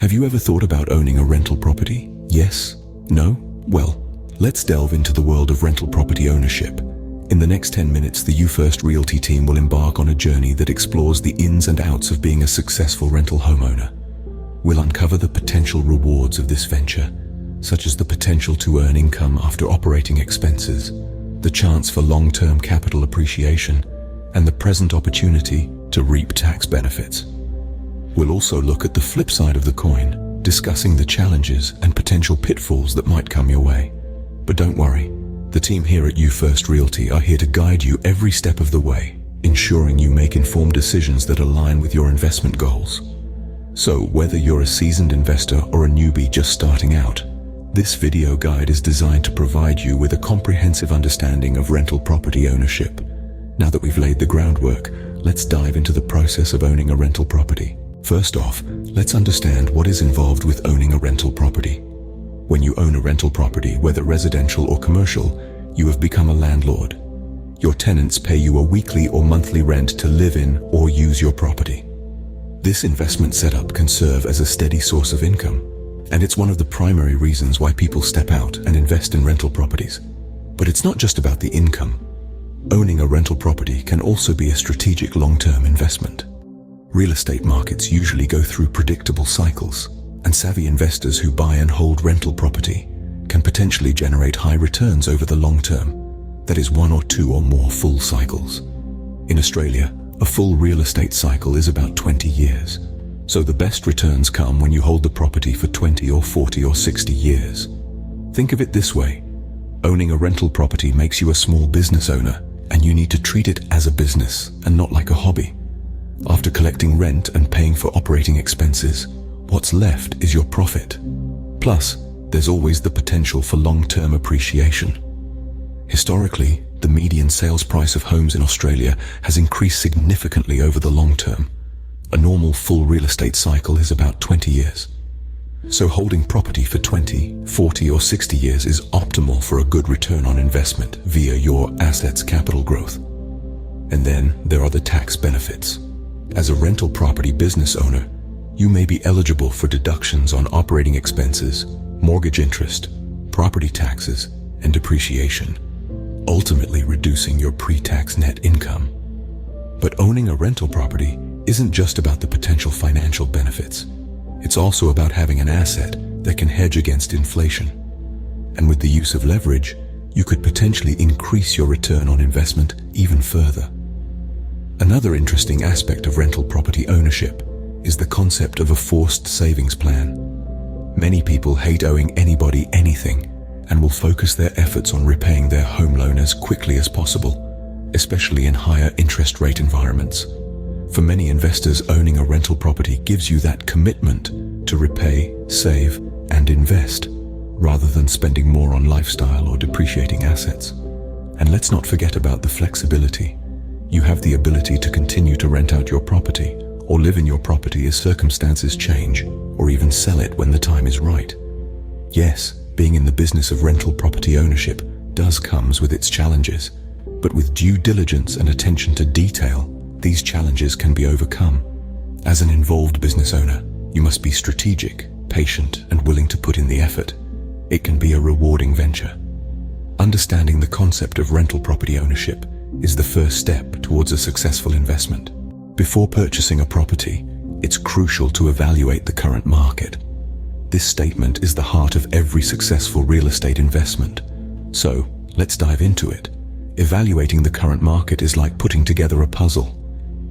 Have you ever thought about owning a rental property? Yes? No? Well, let's delve into the world of rental property ownership. In the next 10 minutes, the U1st Realty team will embark on a journey that explores the ins and outs of being a successful rental homeowner. We'll uncover the potential rewards of this venture, such as the potential to earn income after operating expenses, the chance for long-term capital appreciation, and the present opportunity to reap tax benefits. We'll also look at the flip side of the coin, discussing the challenges and potential pitfalls that might come your way. But don't worry, the team here at U1st Realty are here to guide you every step of the way, ensuring you make informed decisions that align with your investment goals. So, whether you're a seasoned investor or a newbie just starting out, this video guide is designed to provide you with a comprehensive understanding of rental property ownership. Now that we've laid the groundwork, let's dive into the process of owning a rental property. First off, let's understand what is involved with owning a rental property. When you own a rental property, whether residential or commercial, you have become a landlord. Your tenants pay you a weekly or monthly rent to live in or use your property. This investment setup can serve as a steady source of income, and it's one of the primary reasons why people step out and invest in rental properties. But it's not just about the income. Owning a rental property can also be a strategic long-term investment. Real estate markets usually go through predictable cycles, and savvy investors who buy and hold rental property can potentially generate high returns over the long term. That is 1 or 2 or more full cycles. In Australia, a full real estate cycle is about 20 years. So the best returns come when you hold the property for 20 or 40 or 60 years. Think of it this way. Owning a rental property makes you a small business owner, and you need to treat it as a business and not like a hobby. After collecting rent and paying for operating expenses, what's left is your profit. Plus, there's always the potential for long-term appreciation. Historically, the median sales price of homes in Australia has increased significantly over the long term. A normal full real estate cycle is about 20 years. So holding property for 20, 40 or 60 years is optimal for a good return on investment via your assets' capital growth. And then there are the tax benefits. As a rental property business owner, you may be eligible for deductions on operating expenses, mortgage interest, property taxes, and depreciation, ultimately reducing your pre-tax net income. But owning a rental property isn't just about the potential financial benefits. It's also about having an asset that can hedge against inflation. And with the use of leverage, you could potentially increase your return on investment even further. Another interesting aspect of rental property ownership is the concept of a forced savings plan. Many people hate owing anybody anything and will focus their efforts on repaying their home loan as quickly as possible, especially in higher interest rate environments. For many investors, owning a rental property gives you that commitment to repay, save, and invest, rather than spending more on lifestyle or depreciating assets. And let's not forget about the flexibility. You have the ability to continue to rent out your property or live in your property as circumstances change, or even sell it when the time is right. Yes, being in the business of rental property ownership comes with its challenges, but with due diligence and attention to detail, these challenges can be overcome. As an involved business owner, you must be strategic, patient, and willing to put in the effort. It can be a rewarding venture. Understanding the concept of rental property ownership is the first step towards a successful investment. Before purchasing a property, it's crucial to evaluate the current market. This statement is the heart of every successful real estate investment. So, let's dive into it. Evaluating the current market is like putting together a puzzle.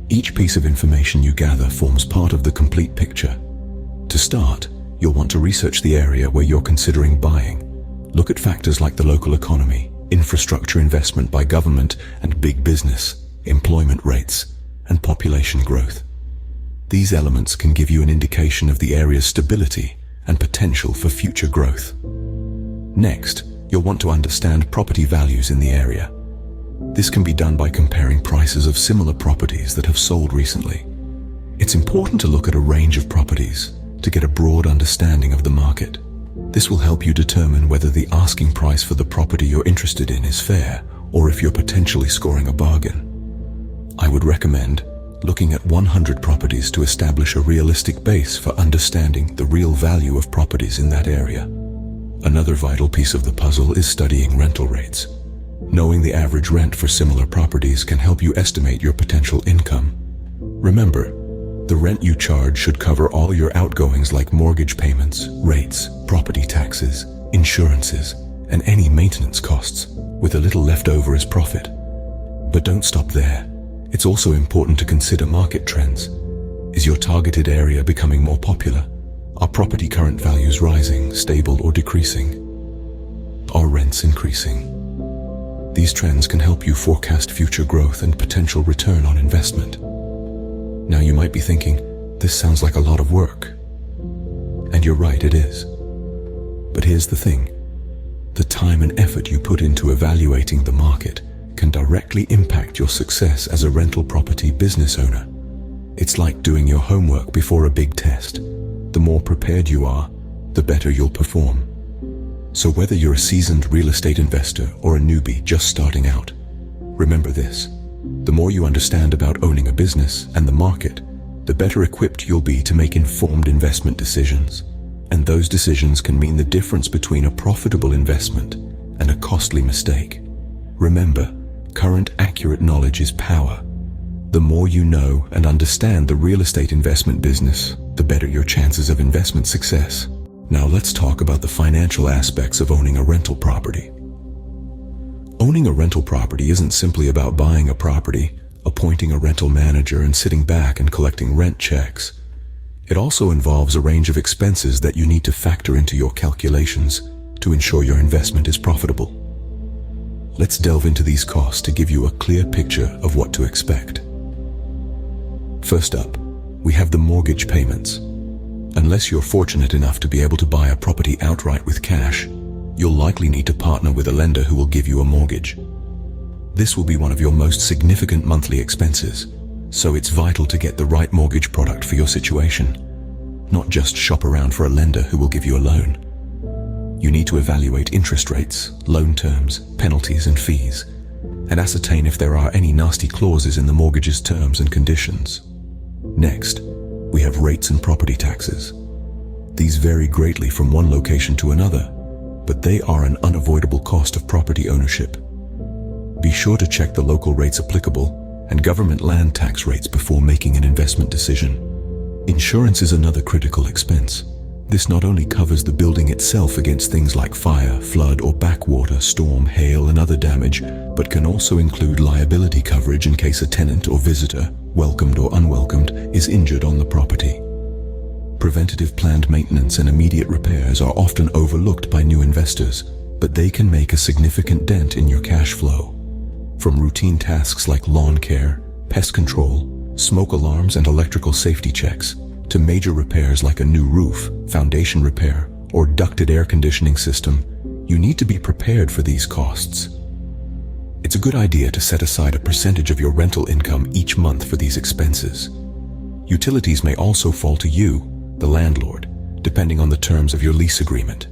Each piece of information you gather forms part of the complete picture. To start, you'll want to research the area where you're considering buying. Look at factors like the local economy, infrastructure investment by government and big business, employment rates, and population growth. These elements can give you an indication of the area's stability and potential for future growth. Next, you'll want to understand property values in the area. This can be done by comparing prices of similar properties that have sold recently. It's important to look at a range of properties to get a broad understanding of the market. This will help you determine whether the asking price for the property you're interested in is fair, or if you're potentially scoring a bargain. I would recommend looking at 100 properties to establish a realistic base for understanding the real value of properties in that area. Another vital piece of the puzzle is studying rental rates. Knowing the average rent for similar properties can help you estimate your potential income. Remember, the rent you charge should cover all your outgoings like mortgage payments, rates, property taxes, insurances, and any maintenance costs, with a little left over as profit. But don't stop there. It's also important to consider market trends. Is your targeted area becoming more popular? Are property current values rising, stable, or decreasing? Are rents increasing? These trends can help you forecast future growth and potential return on investment. Now you might be thinking, this sounds like a lot of work. And you're right, it is. But here's the thing. The time and effort you put into evaluating the market can directly impact your success as a rental property business owner. It's like doing your homework before a big test. The more prepared you are, the better you'll perform. So whether you're a seasoned real estate investor or a newbie just starting out, remember this. The more you understand about owning a business and the market, the better equipped you'll be to make informed investment decisions. And those decisions can mean the difference between a profitable investment and a costly mistake. Remember, current accurate knowledge is power. The more you know and understand the real estate investment business, the better your chances of investment success. Now let's talk about the financial aspects of owning a rental property. Owning a rental property isn't simply about buying a property, appointing a rental manager, and sitting back and collecting rent checks. It also involves a range of expenses that you need to factor into your calculations to ensure your investment is profitable. Let's delve into these costs to give you a clear picture of what to expect. First up, we have the mortgage payments. Unless you're fortunate enough to be able to buy a property outright with cash, you'll likely need to partner with a lender who will give you a mortgage. This will be one of your most significant monthly expenses, so it's vital to get the right mortgage product for your situation. Not just shop around for a lender who will give you a loan. You need to evaluate interest rates, loan terms, penalties, and fees, and ascertain if there are any nasty clauses in the mortgage's terms and conditions. Next, we have rates and property taxes. These vary greatly from one location to another, but they are an unavoidable cost of property ownership. Be sure to check the local rates applicable and government land tax rates before making an investment decision. Insurance is another critical expense. This not only covers the building itself against things like fire, flood, or backwater, storm, hail, and other damage, but can also include liability coverage in case a tenant or visitor, welcomed or unwelcomed, is injured on the property. Preventative planned maintenance and immediate repairs are often overlooked by new investors, but they can make a significant dent in your cash flow. From routine tasks like lawn care, pest control, smoke alarms, and electrical safety checks, to major repairs like a new roof, foundation repair, or ducted air conditioning system, you need to be prepared for these costs. It's a good idea to set aside a percentage of your rental income each month for these expenses. Utilities may also fall to you, the landlord, depending on the terms of your lease agreement.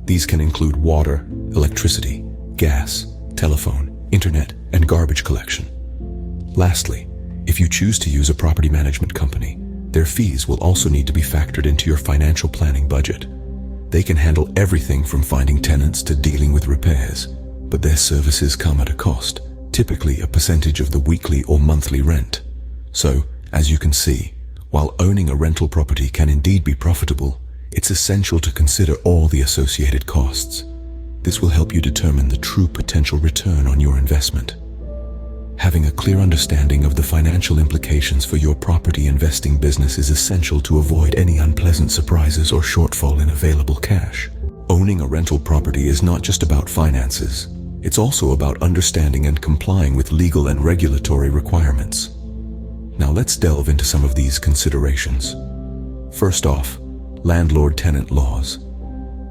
These can include water, electricity, gas, telephone, internet, and garbage collection. Lastly, if you choose to use a property management company, their fees will also need to be factored into your financial planning budget. They can handle everything from finding tenants to dealing with repairs, but their services come at a cost, typically a percentage of the weekly or monthly rent. So, as you can see, while owning a rental property can indeed be profitable, it's essential to consider all the associated costs. This will help you determine the true potential return on your investment. Having a clear understanding of the financial implications for your property investing business is essential to avoid any unpleasant surprises or shortfall in available cash. Owning a rental property is not just about finances. It's also about understanding and complying with legal and regulatory requirements. Now let's delve into some of these considerations. First off, landlord-tenant laws.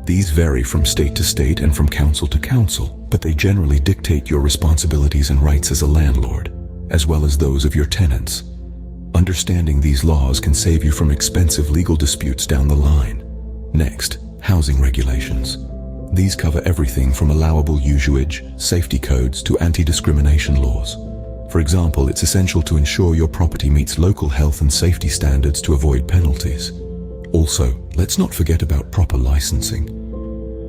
These vary from state to state and from council to council, but they generally dictate your responsibilities and rights as a landlord, as well as those of your tenants. Understanding these laws can save you from expensive legal disputes down the line. Next, housing regulations. These cover everything from allowable usage, safety codes, to anti-discrimination laws. For example, it's essential to ensure your property meets local health and safety standards to avoid penalties. Also, let's not forget about proper licensing.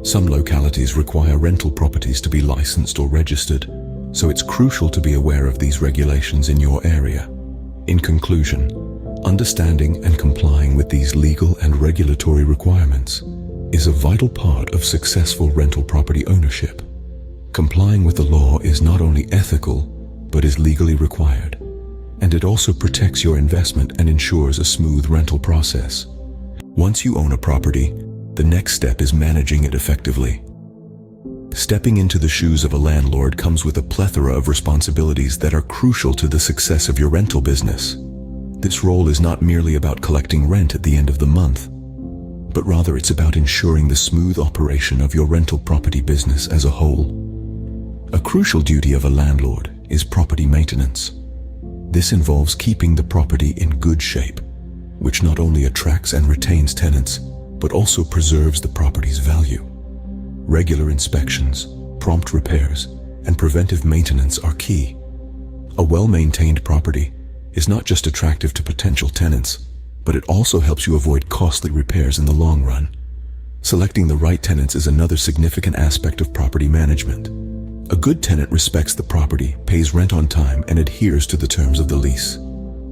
Some localities require rental properties to be licensed or registered, so it's crucial to be aware of these regulations in your area. In conclusion, understanding and complying with these legal and regulatory requirements is a vital part of successful rental property ownership. Complying with the law is not only ethical, but is legally required, and it also protects your investment and ensures a smooth rental process. Once you own a property, the next step is managing it effectively. Stepping into the shoes of a landlord comes with a plethora of responsibilities that are crucial to the success of your rental business. This role is not merely about collecting rent at the end of the month, but rather it's about ensuring the smooth operation of your rental property business as a whole. A crucial duty of a landlord is property maintenance. This involves keeping the property in good shape, which not only attracts and retains tenants, but also preserves the property's value. Regular inspections, prompt repairs, and preventive maintenance are key. A well-maintained property is not just attractive to potential tenants, but it also helps you avoid costly repairs in the long run. Selecting the right tenants is another significant aspect of property management. A good tenant respects the property, pays rent on time, and adheres to the terms of the lease.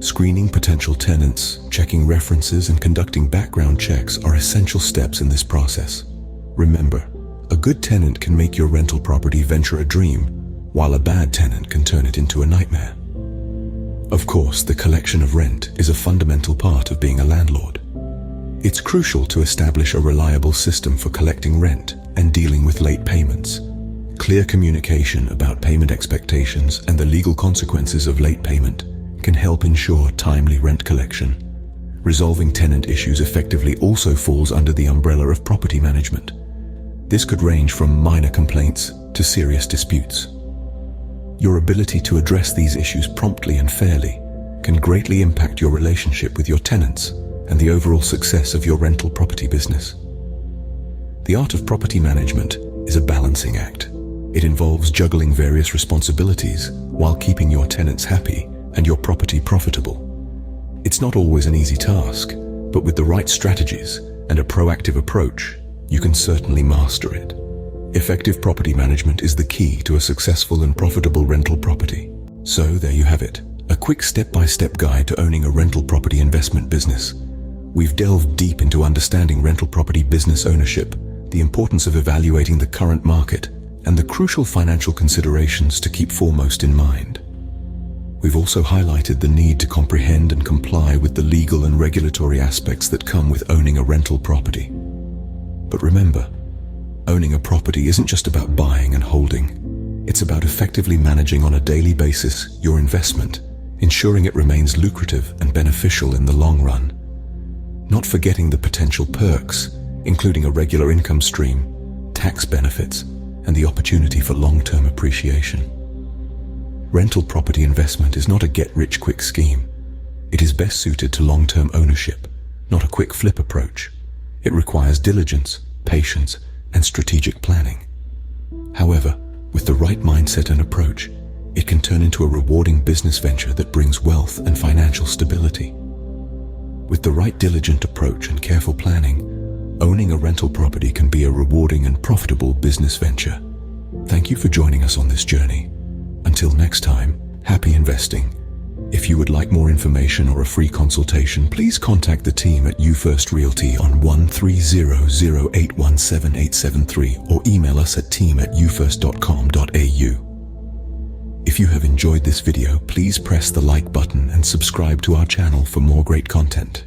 Screening potential tenants, checking references, and conducting background checks are essential steps in this process. Remember, a good tenant can make your rental property venture a dream, while a bad tenant can turn it into a nightmare. Of course, the collection of rent is a fundamental part of being a landlord. It's crucial to establish a reliable system for collecting rent and dealing with late payments. Clear communication about payment expectations and the legal consequences of late payment can help ensure timely rent collection. Resolving tenant issues effectively also falls under the umbrella of property management. This could range from minor complaints to serious disputes. Your ability to address these issues promptly and fairly can greatly impact your relationship with your tenants and the overall success of your rental property business. The art of property management is a balancing act. It involves juggling various responsibilities while keeping your tenants happy and your property profitable. It's not always an easy task, but with the right strategies and a proactive approach, you can certainly master it. Effective property management is the key to a successful and profitable rental property. So there you have it, a quick step-by-step guide to owning a rental property investment business. We've delved deep into understanding rental property business ownership, the importance of evaluating the current market, and the crucial financial considerations to keep foremost in mind. We've also highlighted the need to comprehend and comply with the legal and regulatory aspects that come with owning a rental property. But remember, owning a property isn't just about buying and holding. It's about effectively managing on a daily basis your investment, ensuring it remains lucrative and beneficial in the long run. Not forgetting the potential perks, including a regular income stream, tax benefits, and the opportunity for long-term appreciation. Rental property investment is not a get-rich-quick scheme. It is best suited to long-term ownership, not a quick flip approach. It requires diligence, patience, and strategic planning. However, with the right mindset and approach, it can turn into a rewarding business venture that brings wealth and financial stability. With the right diligent approach and careful planning, owning a rental property can be a rewarding and profitable business venture. Thank you for joining us on this journey. Until next time, happy investing. If you would like more information or a free consultation, please contact the team at U1st Realty on 1300817873 or email us at team@ufirst.com.au. If you have enjoyed this video, please press the like button and subscribe to our channel for more great content.